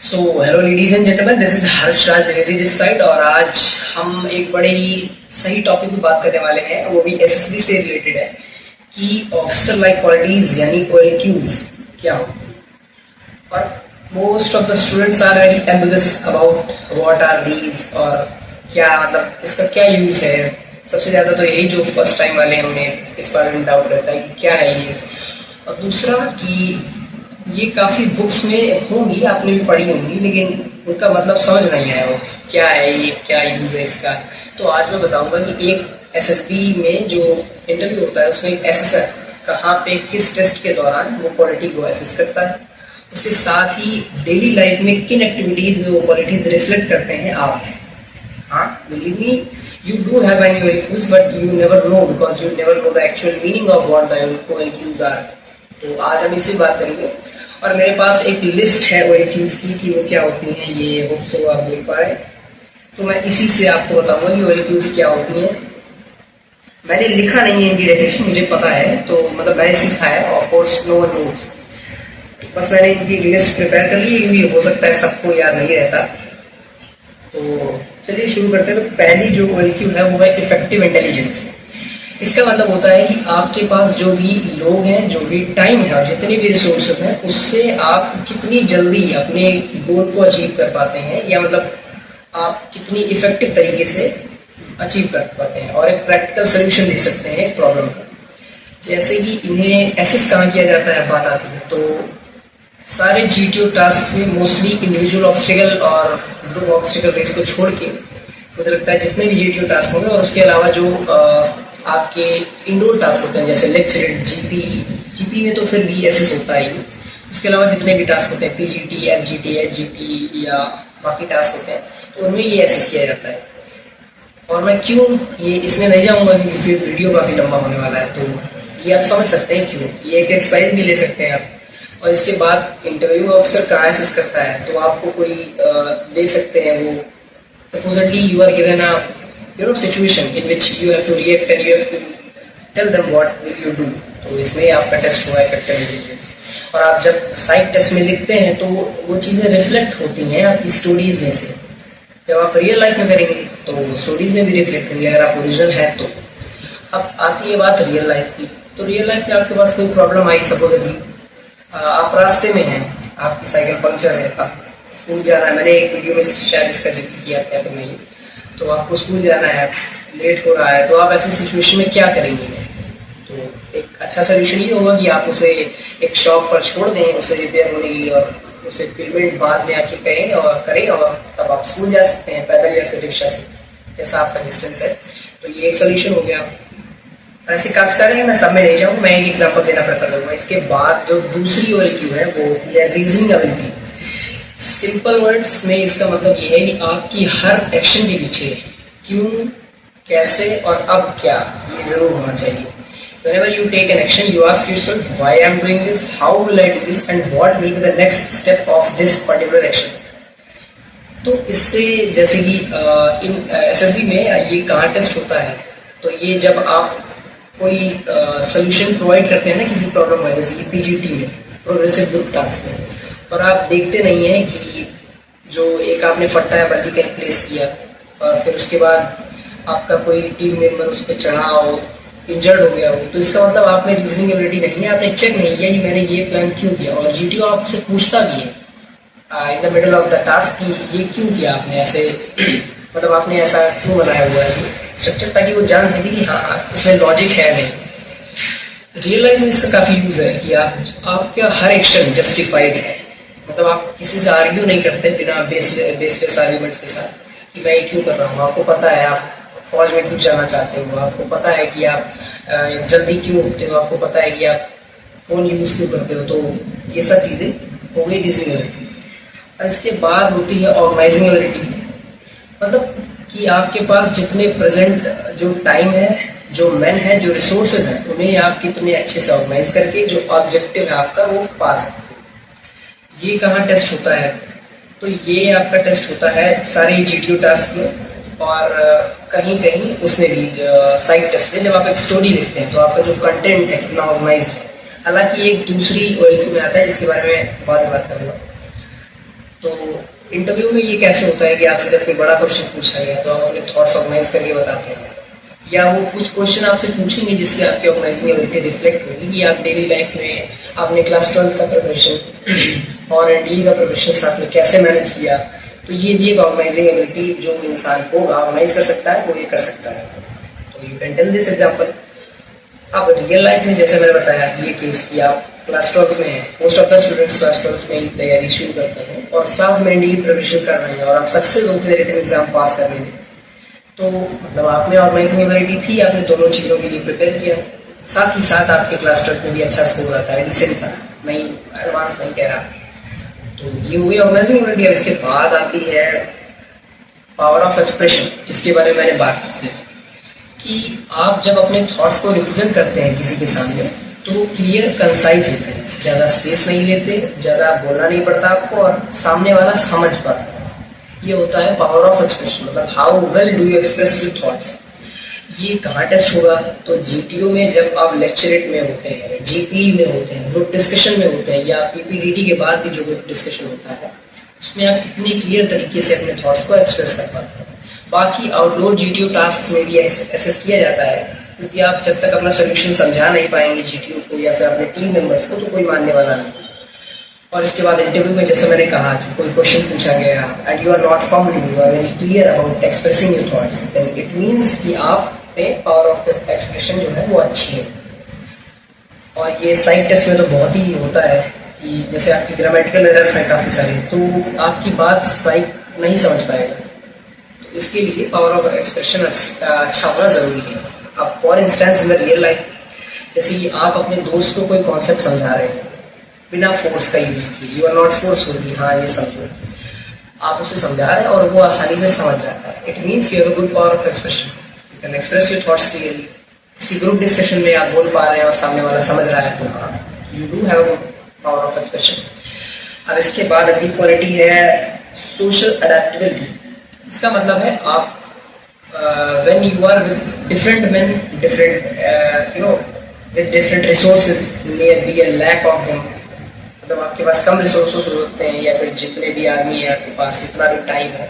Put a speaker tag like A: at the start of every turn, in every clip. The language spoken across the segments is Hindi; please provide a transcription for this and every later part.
A: So hello ladies and gentleman, this is Harshraj Dwivedi this side. और आज हम एक बड़े ही सही टॉपिक पे बात करने वाले हैं, वो भी एसएसबी से रिलेटेड है कि ऑफिसर लाइक क्वालिटीज यानी ओएलक्यूज क्या होती है। और most of the students are very ambiguous about what are these, और क्या मतलब इसका क्या यूज है। सबसे ज़्यादा तो यही जो फर्स्ट टाइम वाले हमने इस बारे में डाउट रहता है कि क्या है ये। और दूसरा कि ये काफ़ी बुक्स में होंगी, आपने भी पढ़ी होंगी, लेकिन उनका मतलब समझ नहीं आया वो क्या है, ये क्या यूज़ है इसका। तो आज मैं बताऊंगा कि एक एसएसबी में जो इंटरव्यू होता है उसमें एक एसेसर कहाँ पे किस टेस्ट के दौरान वो क्वालिटी को एसेस करता है, उसके साथ ही डेली लाइफ में किन एक्टिविटीज़ में वो क्वालिटीज़ रिफ्लेक्ट करते हैं आप में। हाँ, believe me, you do have any OLQs, but you never know because you never know the actual meaning of what the OLQs are. तो आज हम इसी बात करेंगे। और मेरे पास एक लिस्ट है OLQs की कि वो क्या होती हैं, ये होप्स आप देख पा रहे हैं। तो मैं इसी से आपको बताऊंगा कि OLQs क्या होती हैं। मैंने लिखा नहीं है इनकी डेफिनेशन, मुझे पता है, तो मतलब मैंने सीखा है, of course no one knows. बस मैंने इनकी लिस्ट प्रिपेयर कर ली, क्योंकि हो सकता है सबको याद नहीं रहता। तो चलिए शुरू करते हैं। तो पहली जो OLQ है वो है इफेक्टिव इंटेलिजेंस। इसका मतलब होता है कि आपके पास जो भी लोग हैं, जो भी टाइम है और जितने भी रिसोर्सेज हैं, उससे आप कितनी जल्दी अपने गोल को अचीव कर पाते हैं, या मतलब आप कितनी इफेक्टिव तरीके से अचीव कर पाते हैं और एक प्रैक्टिकल सोल्यूशन दे सकते हैं एक प्रॉब्लम का। जैसे कि इन्हें एसेस कहाँ किया जाता है बात आती है, तो सारे जीटीओ टास्क में मोस्टली इंडिविजुअल ऑब्स्टिकल और ग्रुप ऑब्स्टिकल रेस को छोड़ के मुझे लगता है जितने भी जीटीओ टास्क होंगे, और उसके अलावा जो आपके इंडोर टास्क होते हैं जैसे लेक्चर, जीपी में तो फिर भी एसएस होता है ही। उसके अलावा जितने भी टास्क होते हैं पीजीटी, एफजीटी, एचजीटी या बाकी टास्क होते हैं, तो उनमें ये एसएस किया जाता है। और मैं क्यों ये इसमें नहीं जाऊँगा क्योंकि फिर वीडियो काफ़ी लंबा होने वाला है, तो ये आप समझ सकते हैं क्यों। ये एक एक्सरसाइज भी ले सकते हैं आप। और इसके बाद इंटरव्यू ऑफिसर कहाँ एसेस करता है, तो आपको कोई दे सकते हैं वो, supposedly you are given a situation in which you have to react and you have to tell them what will you do। तो इसमें आपका टेस्ट हुआ इफेक्टिव इंटेलिजेंस। और आप जब साइट टेस्ट में लिखते हैं तो वो चीज़ें रिफ्लेक्ट होती हैं आपकी स्टोरीज में से। जब आप रियल लाइफ में करेंगे तो वो स्टोरीज में भी रिफ्लेक्ट होंगी अगर आप ओरिजिनल हैं तो। अब आती है बात रियल लाइफ की। तो रियल लाइफ में आपके पास कोई प्रॉब्लम आई, सपोजली आप रास्ते में हैं, आपकी साइकिल पंक्चर है, आप स्कूल जाना है। मैंने एक वीडियो में शायद इसका जिक्र किया था तो नहीं। तो आपको स्कूल जाना है, लेट हो रहा है, तो आप ऐसी सिचुएशन में क्या करेंगे। तो एक अच्छा सोल्यूशन ये होगा कि आप उसे एक शॉप पर छोड़ दें उसे रिपेयर होने के लिए, और उसे पेमेंट बाद में आके करें और तब आप स्कूल जा सकते हैं पैदल या फिर रिक्शा से, जैसा आपका डिस्टेंस है। तो ये एक सोल्यूशन हो गया। ऐसे काफ़ी सारे हैं, मैं सब में नहीं जाऊँ, मैं एक एग्जाम्पल देना प्रेफर करूँगा। इसके बाद जो दूसरी OLQ है वो है रीजनिंग एबिलिटी। सिंपल वर्ड्स में इसका मतलब ये है कि आपकी हर एक्शन के पीछे क्यों, कैसे और अब क्या, ये जरूर होना चाहिए। Whenever you take an action, you ask yourself why I am doing this, how will I do this, and what will be the next step of this particular action। तो इससे जैसे कि इन एसएसबी में ये कहाँ टेस्ट होता है, तो ये जब आप कोई सोल्यूशन प्रोवाइड करते हैं ना किसी प्रॉब्लम में, जैसे कि पीजीटी में, प्रोग्रेसिव ग्रुप टास्क में, और आप देखते नहीं हैं कि जो एक आपने फट्टा या बल्ली कहीं प्लेस किया और फिर उसके बाद आपका कोई टीम मेंबर उस पर चढ़ा हो, इंजर्ड हो गया हो, तो इसका मतलब आप में रीजनिंग एबिलिटी नहीं है, आपने चेक नहीं किया कि मैंने ये प्लान क्यों किया। और जीटीओ आपसे पूछता भी है in the middle of the task कि ये क्यों किया आपने ऐसे, मतलब आपने ऐसा क्यों बनाया हुआ है स्ट्रक्चर, ताकि वो जान सके कि हाँ इसमें लॉजिक है नहीं। रियल लाइफ में इसका काफ़ी यूज़ है कि आपका हर एक्शन जस्टिफाइड है। मतलब आप किसी से आर्ग्यू नहीं करते बिना बेसलेस आर्ग्यूमेंट्स के साथ कि मैं ये क्यों कर रहा हूँ। आपको पता है आप फौज में क्यों जाना चाहते हो, आपको पता है कि आप जल्दी क्यों उठते हो, आपको पता है कि आप फ़ोन यूज़ क्यों करते हो। तो ये सब चीज़ें हो गई रीजनिंग एबिलिटी। और इसके बाद होती है ऑर्गेनाइजिंग एबिलिटी। मतलब कि आपके पास जितने प्रेजेंट जो टाइम है, जो मैन है, जो रिसोर्सेज हैं, उन्हें आप कितने अच्छे से ऑर्गेनाइज करके जो ऑब्जेक्टिव है आपका वो पा सकते हैं। ये कहाँ टेस्ट होता है, तो ये आपका टेस्ट होता है सारे जीटीओ टास्क में, और कहीं कहीं उसमें भी साइड टेस्ट में जब आप एक स्टोरी लिखते हैं तो आपका जो कंटेंट है कितना ऑर्गेनाइज्ड है। हालांकि एक दूसरी OLQ में आता है जिसके बारे में बाद में बात करूँगा। तो इंटरव्यू में ये कैसे होता है कि आपसे जब कोई बड़ा क्वेश्चन पूछा गया तो आप अपने थॉट्स ऑर्गेनाइज करके बताते हैं, या वो कुछ क्वेश्चन आपसे पूछेंगे जिससे आपकी ऑर्गेनाइजिंग एबिलिटी रिफ्लेक्ट होगी कि आप डेली लाइफ में आपने क्लास 12 का प्रिपरेशन और एनडीए का प्रिपरेशन साथ में कैसे मैनेज किया। तो ये भी एक ऑर्गेनाइजिंग एबिलिटी जो इंसान को ऑर्गेनाइज कर सकता है वो ये कर सकता है। तो you can tell this example. अब रियल लाइफ में जैसे मैंने बताया ये केस कि आप क्लास 12 में हैं, most of the students class 12 में ही तैयारी शुरू करते हैं और साथ में एनडीए की प्रिपरेशन कर रहे हैं और आप सक्सेस होते हैं रिटन एग्जाम पास करने में। तो मतलब आप में ऑर्गेनाइजिंग एबिलिटी थी, आपने दोनों चीज़ों के लिए प्रिपेयर किया, साथ ही साथ आपके क्लास 12 में भी अच्छा स्कोर आता है, डिसेंट सा, नहीं एडवांस नहीं कह रहा। तो ये हुई ऑर्गेनाइजिंग एबिलिटी। अब इसके बाद आती है पावर ऑफ एक्सप्रेशन, जिसके बारे में मैंने बात की थी कि आप जब अपने थॉट्स को रिप्रेजेंट करते हैं किसी के सामने तो क्लियर कंसाइज होते हैं, ज़्यादा स्पेस नहीं लेते, ज़्यादा बोलना नहीं पड़ता आपको और सामने वाला समझ पाता है। ये होता है पावर ऑफ एक्सप्रेशन, मतलब how well do you express your thoughts. ये कहाँ टेस्ट होगा? तो जीटीओ में जब आप लेक्चरेट में होते हैं, जीपीई में होते हैं, ग्रुप डिस्कशन में होते हैं, या पीपीडीटी के बाद भी जो ग्रुप डिस्कशन होता है उसमें आप कितने क्लियर तरीके से अपने थॉट्स को एक्सप्रेस कर पाते हैं। बाकी आउटडोर जीटीओ टास्क में भी एसेस किया जाता है, क्योंकि आप जब तक अपना सोल्यूशन समझा नहीं पाएंगे जीटीओ को या फिर अपने टीम मेंबर्स को तो कोई मानने वाला नहीं। और इसके बाद इंटरव्यू में जैसे मैंने कहा कि कोई क्वेश्चन पूछा गया and you are not fumbling, you are very clear about expressing your thoughts, then it means कि आप में पावर ऑफ एक्सप्रेशन जो है वो अच्छी है। और ये साइड टेस्ट में तो बहुत ही होता है कि जैसे आपकी ग्रामेटिकल एरर्स हैं काफ़ी सारे, तो आपकी बात स्ट्राइक नहीं समझ पाएगा। तो इसके लिए पावर ऑफ एक्सप्रेशन अच्छा होना ज़रूरी है। अब for instance in the real life, जैसे कि आप अपने दोस्त को कोई कॉन्सेप्ट समझा रहे हैं बिना फोर्स का यूज़ किए, यू आर नॉट फोर्सफुल कि हाँ ये समझो, आप उसे समझा रहे हैं और वो आसानी से समझ जाता है। It means you have a good power of expression, you can express your thoughts clearly. किसी ग्रुप डिस्कशन में आप बोल पा रहे हैं और सामने वाला समझ रहा है तो हाँ you do have a good power of expression. अब इसके बाद अगली क्वालिटी है सोशल अडेप्टेबिलिटी। इसका मतलब है आप when you are with different men, with different resources, may be a lack of them, मतलब आपके पास कम रिसोर्सेस होते हैं या फिर जितने भी आदमी है आपके पास, इतना भी टाइम है,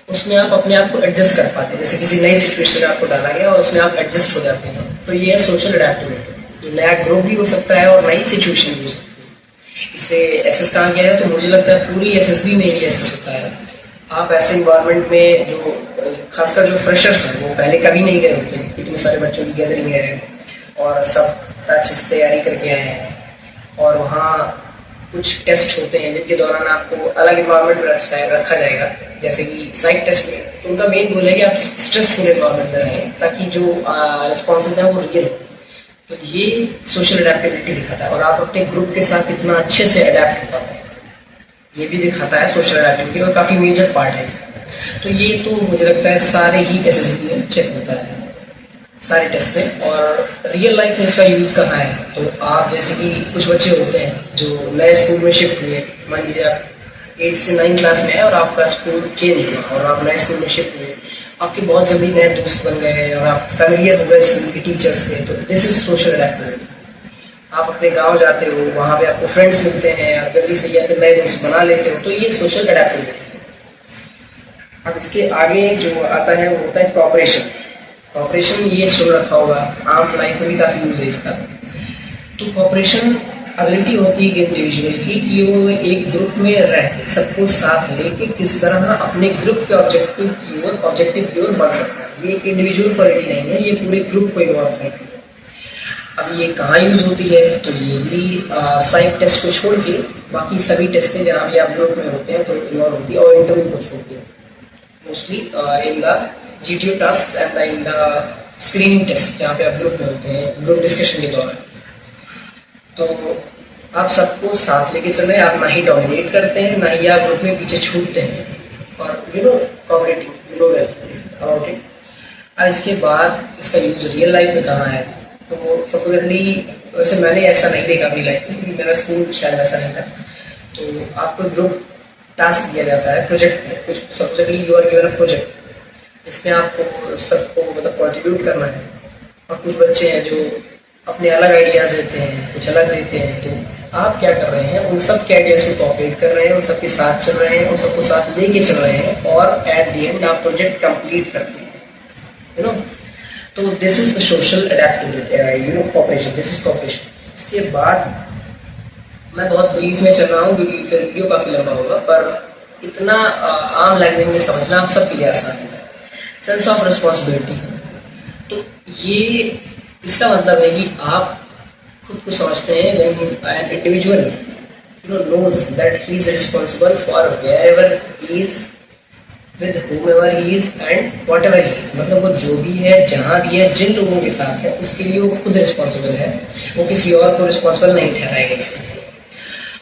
A: उसमें आप अपने आप को एडजस्ट कर पाते हैं। जैसे किसी नई सिचुएशन में आपको डाला गया और उसमें आप एडजस्ट हो जाते हैं, तो ये है सोशल अडेप्टेबिलिटी। ये नया ग्रुप भी हो सकता है और नई सिचुएशन भी हो सकती है। इसे एसएस कहा गया है, तो मुझे लगता है पूरी एसएसबी में ही एसएस होता है। आप ऐसे इन्वायरमेंट में जो खासकर जो फ्रेशर्स हैं वो पहले कभी नहीं गए होते, इतने सारे बच्चों की गैदरिंग है और सब अच्छे से तैयारी करके आए हैं और वहाँ कुछ टेस्ट होते हैं जिनके दौरान आपको अलग इन्वायरमेंट में रखा जाएगा, जैसे कि साइक टेस्ट में। तो उनका मेन गोल है कि आप स्ट्रेसफुल इन्वायरमेंट में रहें ताकि जो रिस्पॉन्सेज हैं वो रियल हो। तो ये सोशल अडेप्टेबिलिटी दिखाता है और आप अपने ग्रुप के साथ कितना अच्छे से अडेप्ट हो पाते हैं ये भी दिखाता है सोशल अडेप्टेबिलिटी, और काफ़ी मेजर पार्ट है इसका। तो ये तो मुझे लगता है सारे ही एसएसबी में चेक होता है, सारे टेस्ट में। और रियल लाइफ में इसका यूज़ कहाँ है? तो आप जैसे कि कुछ बच्चे होते हैं जो नए स्कूल में शिफ्ट हुए, मान लीजिए आप 8 से 9 क्लास में है और आपका स्कूल चेंज हुआ और आप नए स्कूल में शिफ्ट हुए, आपके बहुत जल्दी नए दोस्त बन गए हैं और आप फेमिलियर हो गए स्कूल के टीचर्स से, तो दिस इज सोशल अडेप्टेबिलिटी। आप अपने गांव जाते हो, वहाँ पे आपको फ्रेंड्स मिलते हैं, आप जल्दी से या फिर नए दोस्त बना लेते हो, तो ये सोशल अडेप्टेबिलिटी है। अब इसके आगे जो आता है वो होता है कॉपरेशन। कॉपरेशन ये सुन रखा होगा, आम लाइफ में भी काफ़ी यूज है इसका। तो कॉपरेशन एबिलिटी होती है इंडिविजुअल की कि वो एक ग्रुप में रह के सबको साथ लेके किस तरह अपने ग्रुप के ऑब्जेक्टिव की ओर बढ़ सकता है। ये एक इंडिविजुअल क्वालिटी नहीं है, ये पूरे ग्रुप को इन्वॉल्व करती है। अब ये कहाँ यूज होती है? तो ये भी साइक टेस्ट को छोड़ के बाकी सभी टेस्ट में जहाँ भी आप ग्रुप में होते हैं तो इन्वॉल्व होती है, और इंटरव्यू को छोड़ के mostly in the GTO task and in the screening test जहाँ पे आप ग्रुप में होते हैं ग्रुप डिस्कशन के दौरान। तो आप सबको साथ लेके चल रहे हैं, आप ना ही डोमिनेट करते हैं ना ही आप ग्रुप में पीछे छूटते हैं, और कोऑपरेटिंग अबाउट इट। और इसके बाद इसका यूज रियल लाइफ में कहाँ है? तो सपोजली वैसे मैंने ऐसा नहीं देखा अपनी लाइफ में, क्योंकि मेरा स्कूल शायद ऐसा नहीं था। तो आपको ग्रुप टास्क दिया जाता है प्रोजेक्ट में, कुछ supposedly you are given a project, इसमें आपको सबको मतलब कंट्रीब्यूट करना है। और कुछ बच्चे हैं जो अपने अलग आइडियाज़ देते हैं, कुछ अलग देते हैं, तो आप क्या कर रहे हैं, उन सब के आइडियाज को कॉपरेट कर रहे हैं, उन सबके साथ चल रहे हैं, उन सबको साथ लेके चल रहे हैं और एट द एंड आप प्रोजेक्ट कंप्लीट करते हैं, यू नो। तो this is social adaptability, you know, cooperation, this is cooperation. इसके बाद मैं बहुत ब्रीफ में चल रहा हूँ क्योंकि फिर वीडियो काफ़ी लंबा होगा, पर इतना आम लैंग्वेज में समझना आप सबके लिए आसान है। सेंस ऑफ रिस्पॉन्सिबिलिटी, तो ये इसका मतलब है कि आप खुद को समझते हैं when an individual you know knows that he is responsible for wherever he is with whomever he is and whatever he is, मतलब वो जो भी है, जहाँ भी है, जिन लोगों के साथ है, उसके लिए वो खुद रिस्पॉन्सिबल है, वो किसी और को रिस्पॉन्सिबल नहीं ठहराएगा इसके लिए।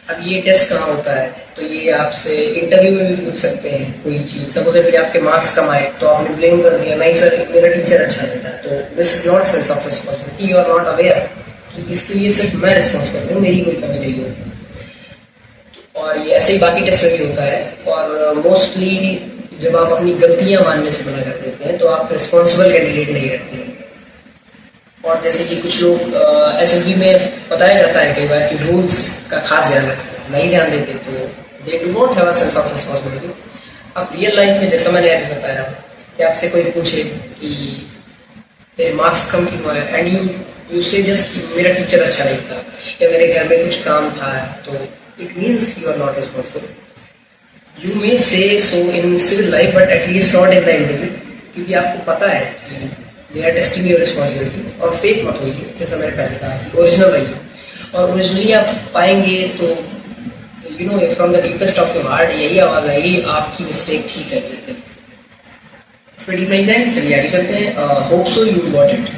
A: अब ये टेस्ट कहाँ होता है, तो ये आपसे इंटरव्यू में भी पूछ सकते हैं कोई चीज़। सपोज आपके मार्क्स कम आए तो आपने ब्लेम कर दिया, नहीं सर मेरा टीचर अच्छा नहीं था, तो this is not sense of responsibility, you are not aware कि इसके लिए सिर्फ मैं रिस्पॉन्सिबल हूँ, मेरी कोई कमी नहीं होगी। और ये ऐसे ही बाकी टेस्ट में भी होता है। और मोस्टली जब आप अपनी गलतियां मानने से मना कर देते हैं तो आप रिस्पॉन्सिबल कैंडिडेट नहीं रहते हैं। और जैसे कि कुछ लोग एसएसबी में बताया जाता है कई बार कि रूल्स का खास ध्यान रखें, नहीं ध्यान देते तो they do not have a sense of responsibility. अब रियल लाइफ में जैसा मैंने अभी बताया कि आपसे कोई पूछे कि तेरे मार्क्स कम क्यों आए एंड यू से जस्ट मेरा टीचर अच्छा नहीं था या मेरे घर में कुछ काम था, तो it means you are not responsible. You may say so in civil life, but at least not in the interview, क्योंकि आपको पता है कि they are testing your responsibility। और फेक मत होइए, जैसा मैंने पहले कहा कि ओरिजिनल रहिए। और ओरिजिनली आप पाएंगे तो you know from the deepest of your heart यही आवाज़ आएगी, आपकी मिस्टेक ठीक है। इस पर डीप नहीं जाएंगे, चलिए आगे चलते हैं। Hope so you got it.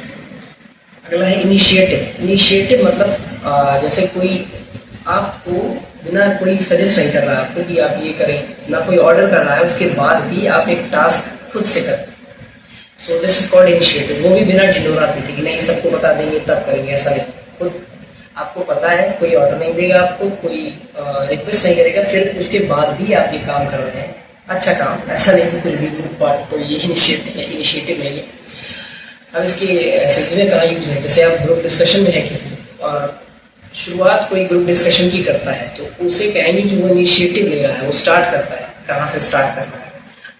A: अगला है इनिशिएटिव। इनिशिएटिव मतलब जैसे कोई आपको बिना कोई सजेस्ट नहीं कर रहा है आपको कि आप ये करें, ना कोई ऑर्डर कर रहा है, उसके बाद भी आप एक टास्क खुद से करते हैं, so this is called initiative. वो भी बिना ढिंढोरा पीटे कि नहीं सबको बता देंगे तब करेंगे, ऐसा नहीं। खुद आपको पता है, कोई ऑर्डर नहीं देगा आपको, कोई रिक्वेस्ट नहीं करेगा, फिर उसके बाद भी आप ये काम कर रहे हैं, अच्छा काम, ऐसा नहीं कि कुछ भी ग्रुप पार्ट, तो ये इनिशिएटिव नहीं है। अब इसके एसएसबी में कहाँ यूज है, जैसे आप ग्रुप डिस्कशन में है किसी और शुरुआत कोई ग्रुप डिस्कशन की करता है तो उसे कहेंगे कि वो इनिशिएटिव ले रहा है, वो स्टार्ट करता है, कहाँ से स्टार्ट करना है।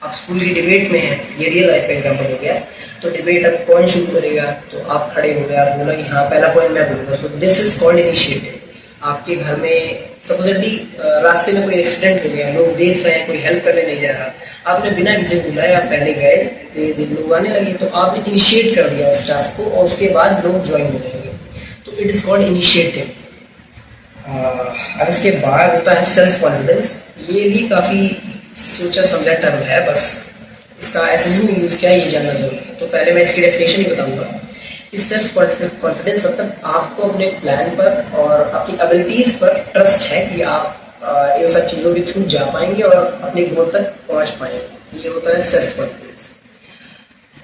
A: आप स्कूल की डिबेट में हैं, ये रियल लाइफ का एग्जांपल हो गया, तो डिबेट अब कौन शुरू करेगा, तो आप खड़े हो गए, आप बोला कि हाँ पहला पॉइंट मैं बोलूँगा, so this is called initiative. आपके घर में सपोजली रास्ते में कोई एक्सीडेंट हो गया, लोग देख रहे हैं, कोई हेल्प करने नहीं जा रहा, आपने बिना किसी को बुलाए आप पहले गए, लोग आने लगे, तो आपने इनिशिएट कर दिया उस टास्क को और उसके बाद लोग ज्वाइन हो जाएंगे, तो इट इज कॉल्ड इनिशिएटिव। अब इसके बाद होता है सेल्फ कॉन्फिडेंस। ये भी काफ़ी सोचा समझा टर्म है, बस इसका एसएसबी में यूज़ क्या है ये जानना जरूरी है। तो पहले मैं इसकी डेफिनेशन ही बताऊंगा कि सेल्फ कॉन्फिडेंस मतलब आपको अपने प्लान पर और अपनी एबिलिटीज़ पर ट्रस्ट है कि आप इन सब चीज़ों के थ्रू जा पाएंगे और अपने गोल तक पहुंच पाएंगे, ये होता है सेल्फ कॉन्फिडेंस।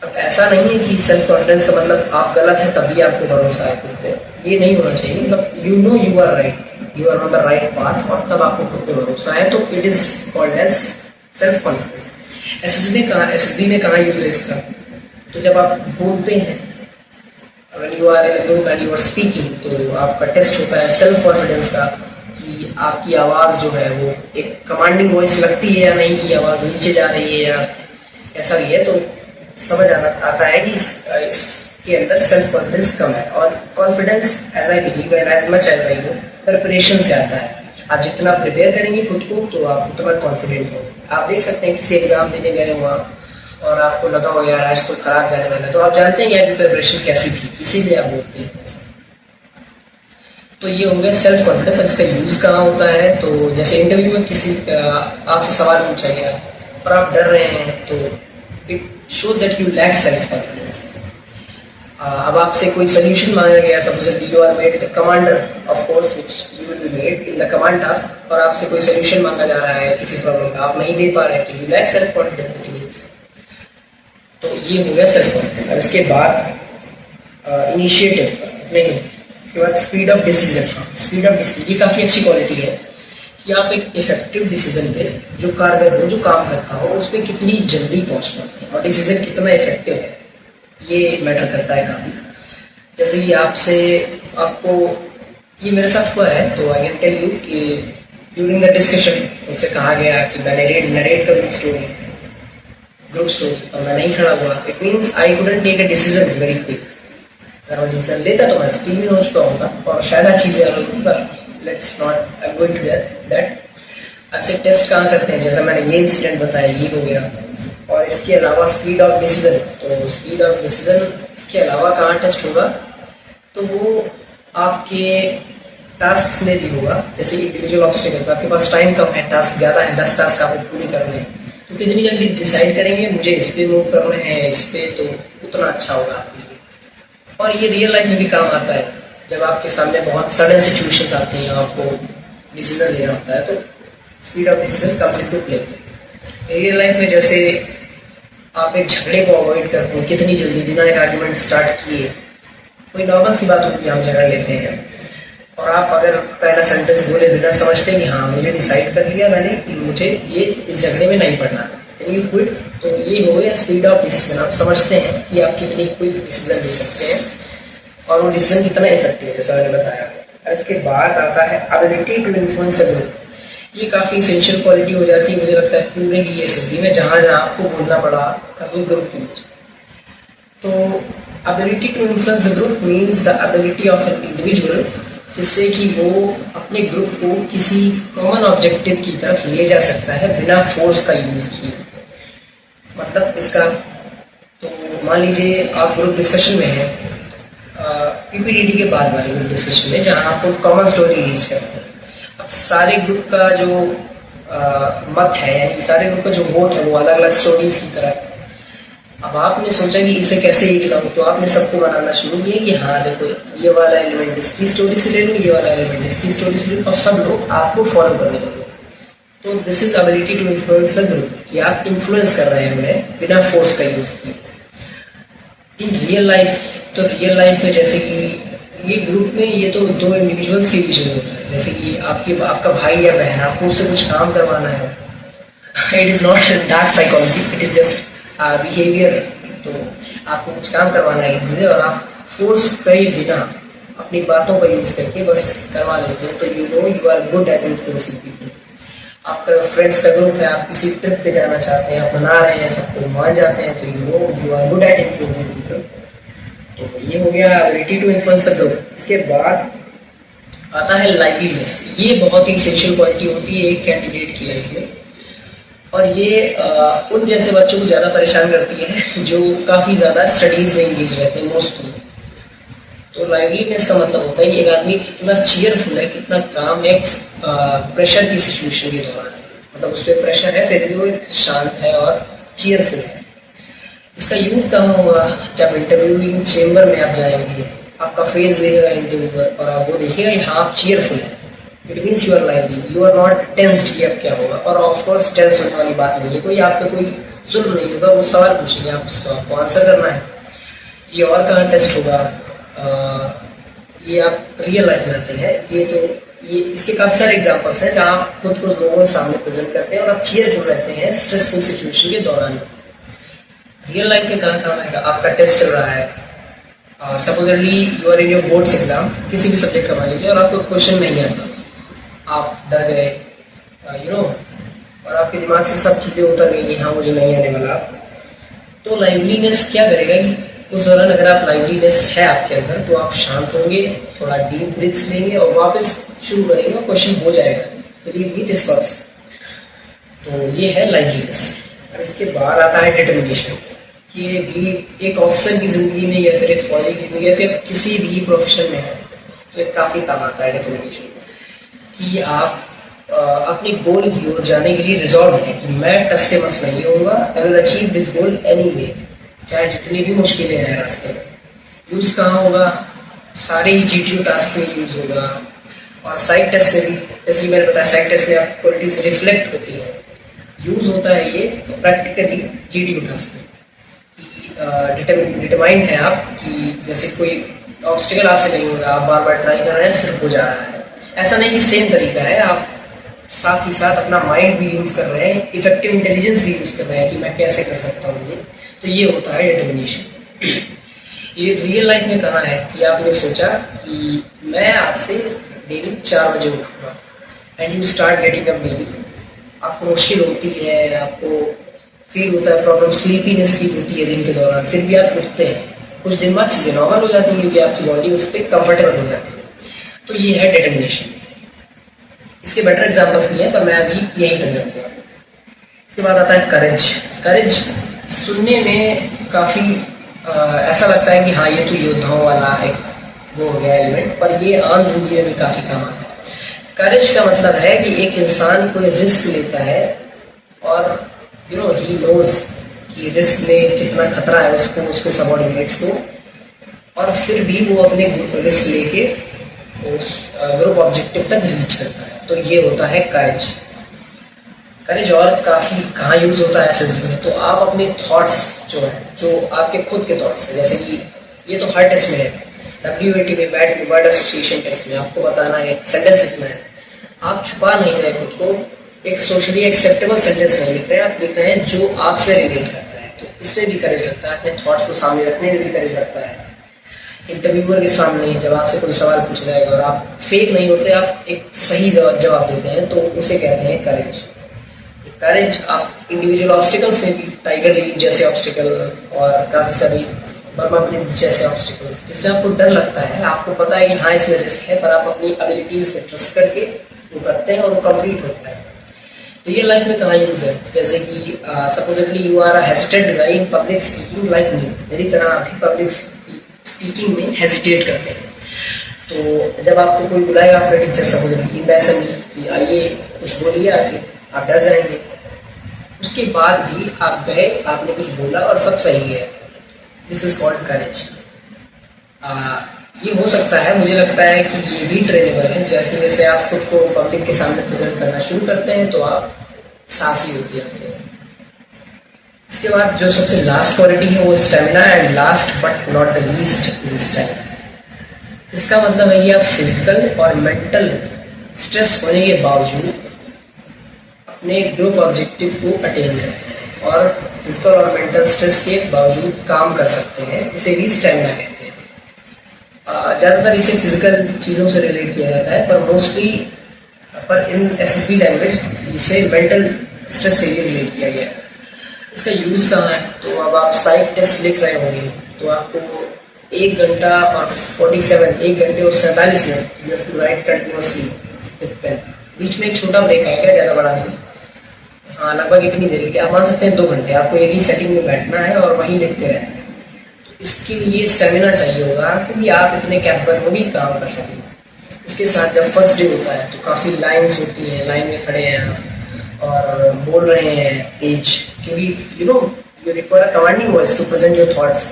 A: अब ऐसा नहीं है कि सेल्फ कॉन्फिडेंस का मतलब आप गलत है तभी आपको भरोसा है खुद पे, ये नहीं होना चाहिए। मतलब you know you are right, you are on the right path और तब आपको खुद पे भरोसा है, तो it is called as self confidence. SSB में कहाँ यूज है इसका, तो जब आप बोलते हैं, when you are in a group and you are speaking, तो आपका टेस्ट होता है सेल्फ कॉन्फिडेंस का कि आपकी आवाज़ जो है वो एक कमांडिंग वॉइस लगती है या नहीं, की आवाज़ नीचे जा रही है या ऐसा भी है, तो समझ आता है कि इसके अंदर सेल्फ कॉन्फिडेंस कम है। और confidence as I believe and as much as I know preparation से आता है। आप जितना प्रिपेयर करेंगे खुद को तो आप उतना कॉन्फिडेंट हो। आप देख सकते हैं किसी एग्जाम देने गए वहाँ और आपको लगा हो यार आज तो खराब जाने वाला है, तो आप जानते हैं कि आपकी प्रिपरेशन कैसी थी, इसीलिए आप बोलते हैं। तो ये हो गया सेल्फ कॉन्फिडेंस। अब इसका यूज कहाँ होता है, तो जैसे इंटरव्यू में किसी आपसे सवाल पूछा गया और आप डर रहे हैं तो it shows that you lack self confidence। अब आपसे कोई सोल्यूशन मांगा गया, suppose you are made the commander of course which you will be made in the command task, और आपसे कोई सोल्यूशन मांगा जा रहा है किसी प्रॉब्लम का, आप नहीं दे पा रहे, तो यू लैक सेल्फ कॉन्फिडेंस। तो ये हो गया सेल्फ कॉन्फिडेंस। अब इसके बाद इनिशिएटिव नहीं, इसके बाद speed of decision. Speed of decision ये काफ़ी अच्छी क्वालिटी है कि आप एक इफेक्टिव डिसीजन पे जो कारगर हो, जो काम करता हो, उस पर कितनी जल्दी पहुंच पाते हैं और डिसीजन कितना इफेक्टिव है, ये मैटर करता है काफ़ी। जैसे कि आपको ये मेरे साथ हुआ है, तो आई कैन टेल यू कि ड्यूरिंग द डिस्कशन मुझसे कहा गया कि मैं नरेट करूँ स्टोरी, ग्रुप स्टोरी, और मैं नहीं खड़ा हुआ। It means I couldn't take a decision very quick. अगर मैं डिसीजन लेता तो मैं स्क्रीन में हो चुका होगा और शायद अच्छी चीज़ें अलग होती, पर let's not I going to that. अच्छे टेस्ट कहाँ करते हैं, जैसा मैंने ये इंसिडेंट बताया, ये हो गया। और इसके अलावा स्पीड ऑफ डिसीजन, तो स्पीड ऑफ डिसीजन इसके अलावा कहाँ टेस्ट होगा, तो वो आपके टास्क में भी होगा। जैसे इंडिविजुअल ऑब्स्टिकल्स, आपके पास टाइम कम है, टास्क ज़्यादा है, 10 टास्क आपको पूरे करने हैं, तो कितनी जल्दी डिसाइड करेंगे मुझे इस पे मूव करना है, इस पे, तो उतना अच्छा होगा आपके लिए। और ये रियल लाइफ में भी काम आता है। जब आपके सामने बहुत सडन सिचुएशंस आती हैं, आपको डिसीजन लेना होता है, तो speed of decision comes into play. Real life में जैसे आप एक झगड़े को अवॉइड करते हैं कितनी जल्दी, बिना एक आर्ग्यूमेंट स्टार्ट किए, कोई नॉर्मल सी बात होती है, हम झगड़ लेते हैं, और आप अगर पहला सेंटेंस बोले बिना समझते कि हाँ मुझे डिसाइड कर लिया मैंने कि मुझे ये इस झगड़े में नहीं पड़ना, यू क्विट, तो ये हो गया स्पीड ऑफ डिसीजन। आप समझते हैं कि आप कितनी क्विक डिसीजन ले सकते हैं और वो डिसीजन कितना इफेक्टिव है, जैसा मैंने बताया। और इसके बाद आता है ability to influence the group. ये काफ़ी इसेंशियल क्वालिटी हो जाती है मुझे लगता है पूरे ही ये एसएसबी में, जहाँ जहाँ आपको बोलना पड़ा कभी ग्रुप के बीच। तो ability to influence the group means the ability of an individual, जिससे कि वो अपने ग्रुप को किसी कॉमन ऑब्जेक्टिव की तरफ ले जा सकता है बिना फोर्स का यूज किए। मतलब इसका, तो मान लीजिए आप ग्रुप डिस्कशन में हैं, पीपीडीडी के बाद वाले ग्रुप डिस्कशन में, जहाँ आपको कॉमन स्टोरी रीच करते हैं। अब सारे ग्रुप का जो मत है, यानी सारे ग्रुप का जो वोट है, वो अलग अलग स्टोरीज की तरफ। अब आपने सोचा कि इसे कैसे एक लाऊं, तो आपने सबको बनाना शुरू किया कि हाँ देखो ये वाला एलिमेंट इसकी स्टोरी से ले लूँ, ये वाला एलिमेंट इसकी स्टोरी से ले लूँ, और सब लोग आपको फॉलो करने लगे। तो this is ability to influence the group, कि आप इन्फ्लुएंस कर रहे हैं उन्हें बिना फोर्स का यूज किए। इन रियल लाइफ, तो रियल लाइफ में जैसे कि ये ग्रुप में ये तो दो इंडिविजुअल्स के बीच में होता है, जैसे कि आपका भाई या बहन, आपको उससे कुछ काम करवाना है, it is not that psychology, it is just behaviour. तो आपको कुछ काम करवाना है किसी से, और आप फोर्स करे बिना अपनी बातों का यूज करके बस करवा लेते हैं, तो you know you are good at influencing people. आपका फ्रेंड्स का ग्रुप है, आप किसी ट्रिप पे जाना चाहते हैं, आप मना रहे हैं, सबको मान जाते हैं, तो you know you are good at influencing people. तो ये हो गया ability to influence the group. इसके बाद आता है लाइवलीनेस। ये बहुत ही इसेंशियल क्वालिटी होती है एक कैंडिडेट की लाइफ में, और ये उन जैसे बच्चों को ज़्यादा परेशान करती है जो काफ़ी ज़्यादा स्टडीज़ में इंगेज रहते हैं मोस्टली। तो लाइवलीनेस का मतलब होता है एक आदमी कितना चीयरफुल है, कितना काम है प्रेशर की सिचुएशन के दौरान, मतलब उस पर प्रेशर है फिर भी वो एक शांत है और चीयरफुल है। इसका यूज कहाँ होगा, जब इंटरव्यूइंग चेम्बर में आप जाएंगे, आपका फेस देखेगा इंटरव्यूअर और आप वो देखिएगा हाँ आप चीयरफुल है, it means you are lively, you are not tensed कि अब क्या होगा। और ऑफकोर्स टेंस होने वाली बात नहीं है, कोई आप पे कोई जुल्म नहीं होगा, वो सवाल पूछेंगे आपको आंसर करना है। ये और कहाँ टेस्ट होगा, ये आप रियल लाइफ में आते हैं। ये इसके काफ़ी सारे एग्जांपल्स हैं जहाँ आप खुद को लोगों के सामने प्रेजेंट करते हैं और आप चीयरफुल रहते हैं स्ट्रेसफुल सिचुएशन के दौरान। रियल लाइफ में कहाँ काम आएगा, आपका टेस्ट चल रहा है, supposedly you are in your boards exam, किसी भी सब्जेक्ट का मान लीजिए, और आपको क्वेश्चन नहीं आता, आप डर गए यू नो, और आपके दिमाग से सब चीज़ें उतर गई हाँ मुझे नहीं आने वाला। तो लाइवलीनेस क्या करेगा कि उस दौरान अगर आप लाइवलीनेस है आपके अंदर, तो आप शांत होंगे, थोड़ा डीप ब्रीथ्स लेंगे और वापस शुरू करेंगे और क्वेश्चन हो जाएगा, बिलीव मी दिस वर्क्स। तो ये है लाइवलीनेस। और इसके बाद आता है डिटर्मिनेशन। ये भी एक ऑफिसर की ज़िंदगी में या फिर एक फौजी की ज़िंदगी या फिर किसी भी प्रोफेशन में है तो एक काफ़ी काम आता है डिटर्मिनेशन, कि आप अपने गोल की ओर जाने के लिए रिजॉल्व है कि मैं टस से मस नहीं होऊंगा, I will achieve this goal anyway, चाहे जितनी भी मुश्किलें हैं रास्ते में। यूज़ कहाँ होगा, सारे ही जीटीयू टास्क में यूज़ होगा, और साइड टेस्ट में भी, जैसे कि मैंने बताया साइड टेस्ट में आपकी क्वालिटीज रिफ्लेक्ट होती है, यूज़ होता है ये प्रैक्टिकली जीटीयू टास्क में। डिटरमाइंड है आप कि जैसे कोई ऑब्स्टिकल आपसे नहीं हो रहा, आप बार बार ट्राई कर रहे हैं फिर हो जा रहा है, ऐसा नहीं कि सेम तरीका है, आप साथ ही साथ अपना माइंड भी यूज़ कर रहे हैं, इफेक्टिव इंटेलिजेंस भी यूज़ कर रहे हैं कि मैं कैसे कर सकता हूँ ये। तो ये होता है डिटर्मिनेशन। ये रियल लाइफ में कहाँ है कि आपने सोचा कि मैं आज से डेली 4 बजे उठूंगा and you start getting up daily, आपको मुश्किल होती है, आपको फील होता है, प्रॉब्लम स्लीपीनेस फील होती है दिन के दौरान, फिर भी आप उठते हैं, कुछ दिन बाद चीज़ें नॉर्मल हो जाती हैं क्योंकि आपकी बॉडी उस पर कंफर्टेबल हो जाती है। तो ये है डिटर्मिनेशन। इसके बेटर एग्जाम्पल्स भी हैं पर मैं अभी यही तक जाऊँगा। इसके बाद आता है करेज। करेज सुनने में काफ़ी ऐसा लगता है कि हाँ ये तो योद्धाओं वाला एक वो हो गया एलिमेंट, पर ये आम जिंदगी में भी काफ़ी काम आता है। करेज का मतलब है कि एक इंसान कोई रिस्क लेता है और ही नोज कि रिस्क में कितना खतरा है उसको, उसके सबऑर्डिनेट्स को, और फिर भी वो अपने रिस्क लेके उस ग्रुप ऑब्जेक्टिव तक रीच करता है। तो ये होता है करेज। करेज और काफ़ी कहाँ यूज़ होता है एसएसबी में, तो आप अपने थॉट्स जो है, जो आपके खुद के थॉट्स हैं, जैसे कि ये तो हर टेस्ट में है, WAT में वर्ड एसोसिएशन टेस्ट में आपको बताना है, सेंटेंस लिखना है, आप छुपा नहीं रहे खुद को, एक सोशली एक्सेप्टेबल सेंटेंस नहीं लिख रहे हैं, आप लिख रहे हैं जो आपसे रिलेट करता है। तो इसमें भी करेज लगता है, अपने थॉट्स को सामने रखने में भी करेज लगता है। इंटरव्यूअर के सामने जब आपसे कोई सवाल पूछा जाएगा और आप फेक नहीं होते, आप एक सही जवाब देते हैं, तो उसे कहते हैं करेज। करेज आप इंडिविजुअल ऑब्स्टिकल्स में भी, टाइगर लीग जैसे ऑब्स्टिकल और काफ़ी सारी बर्मा ब्रिज जैसे ऑब्स्टिकल्स जिसमें आपको डर लगता है, आपको पता है कि हाँ इसमें रिस्क है, पर आप अपनी एबिलिटीज़ पे ट्रस्ट करके वो करते हैं और वो कंप्लीट होता है। रियल लाइफ में कहाँ यूज़ है, जैसे कि supposedly you are a hesitant guy in public speaking like me, मेरी तरह आप भी पब्लिक स्पीकिंग में हेजिटेट करते हैं। तो जब आपको कोई बुलाएगा आपका teacher supposedly in the assembly कि आइए कुछ बोलिए आगे, आप डर जाएंगे, उसके बाद भी आप गए, आपने कुछ बोला और सब सही है, दिस इज कॉल्ड करेज। ये हो सकता है, मुझे लगता है कि ये भी ट्रेनेबल है। जैसे जैसे आप खुद को पब्लिक के सामने प्रेजेंट करना शुरू करते हैं तो आप साहसी होती है। इसके बाद जो सबसे लास्ट क्वालिटी है वो stamina, and last but not the least is stamina. इसका मतलब है कि आप फिजिकल और मेंटल स्ट्रेस होने के बावजूद अपने ग्रुप ऑब्जेक्टिव को अटेन करते हैं और फिजिकल और मेंटल स्ट्रेस के बावजूद काम कर सकते हैं, इसे भी स्टेमिना कहते हैं। ज़्यादातर इसे फिजिकल चीज़ों से रिलेट किया जाता है, पर मोस्टली पर इन एसएसबी लैंग्वेज इसे मेंटल स्ट्रेस से भी रिलेट किया गया है। इसका यूज़ कहाँ है, तो अब आप साइक टेस्ट लिख रहे होंगे तो आपको 1 घंटा और 1 घंटे और 47 minute you have to write continuously with pen. बीच में एक छोटा ब्रेक आएगा, ज़्यादा बड़ा नहीं, हाँ लगभग इतनी देर की, आप मान सकते हैं 2 घंटे आपको एक ही सेटिंग में बैठना है और वहीं लिखते रहना है। तो इसके लिए स्टेमिना चाहिए होगा क्योंकि आप इतने कैपेबल हो भी काम कर सकें। उसके साथ जब फर्स्ट डे होता है तो काफ़ी लाइन्स होती हैं, लाइन में खड़े हैं आप और बोल रहे हैं तेज, क्योंकि you require a commanding voice to present your thoughts,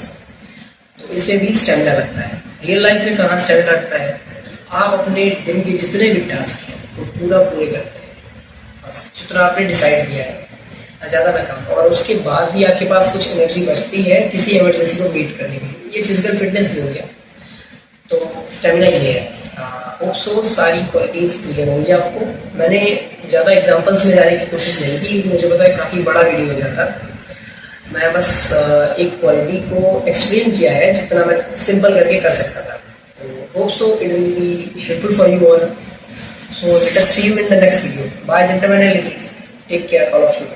A: तो इसमें भी स्टेमिना लगता है। रियल लाइफ में कहाँ स्टेमिना लगता है, आप अपने दिन के जितने भी टास्क हैं वो पूरे करते हैं, बस जितना आपने डिसाइड किया है, ज़्यादा ना कम, और उसके बाद भी आपके पास कुछ एनर्जी बचती है किसी इमरजेंसी को बीट करने के लिए। ये फिजिकल फिटनेस भी हो गया, तो स्टेमिना ये है। होप सो सारी क्वालिटीज़ क्लियर होंगी आपको। मैंने ज़्यादा एग्जांपल्स में जाने की कोशिश नहीं की क्योंकि मुझे पता है काफ़ी बड़ा वीडियो हो जाता, मैं बस एक क्वालिटी को एक्सप्लेन किया है जितना मैं सिंपल करके कर सकता था। तो hope so it will be helpful for you all. So let us see you in the next video. Bye gentlemen and ladies. Take care all of you.